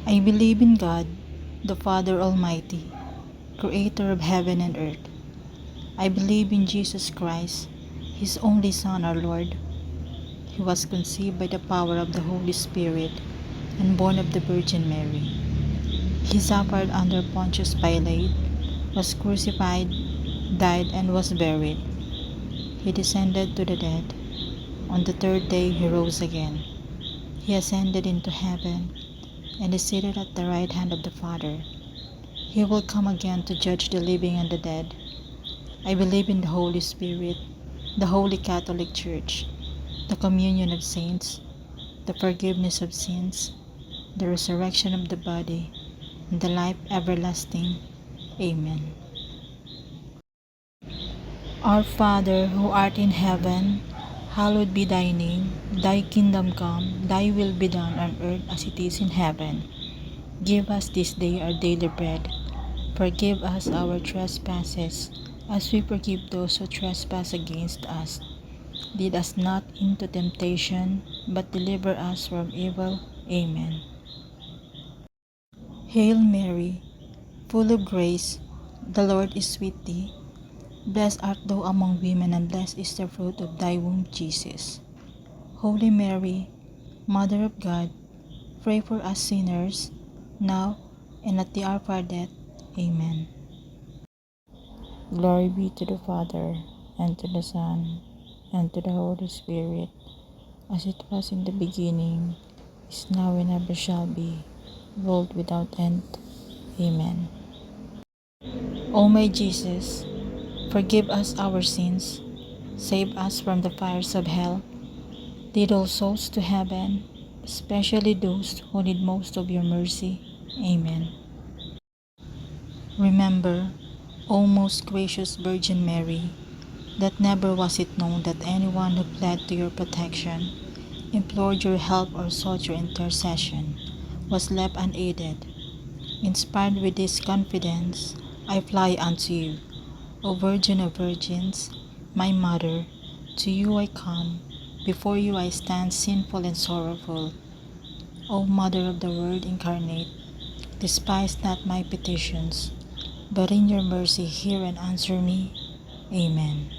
I believe in God, the Father Almighty, creator of heaven and earth. I believe in Jesus Christ, His only Son, our Lord. He was conceived by the power of the Holy Spirit and born of the Virgin Mary. He suffered under Pontius Pilate, was crucified, died, and was buried. He descended to the dead. On the third day he rose again. He ascended into heaven and is seated at the right hand of the Father. He will come again to judge the living and the dead. I believe in the Holy Spirit, the Holy Catholic Church, the communion of saints, the forgiveness of sins, the resurrection of the body, and the life everlasting. Amen. Our Father, who art in heaven, hallowed be thy name. Thy kingdom come, thy will be done on earth as it is in heaven. Give us this day our daily bread. Forgive us our trespasses, as we forgive those who trespass against us. Lead us not into temptation, but deliver us from evil. Amen. Hail Mary, full of grace, the Lord is with thee. Blessed art thou among women, and blessed is the fruit of thy womb, Jesus. Holy Mary, Mother of God, pray for us sinners, now and at the hour of our death. Amen. Glory be to the Father, and to the Son, and to the Holy Spirit, as it was in the beginning, is now, and ever shall be, world without end. Amen. O my Jesus, forgive us our sins, save us from the fires of hell, lead all souls to heaven, especially those who need most of your mercy. Amen. Remember, O most gracious Virgin Mary, that never was it known that anyone who fled to your protection, implored your help, or sought your intercession was left unaided. Inspired with this confidence, I fly unto you, O Virgin of Virgins, my Mother. To you I come, before you I stand sinful and sorrowful. O Mother of the Word incarnate, despise not my petitions, but in your mercy hear and answer me. Amen.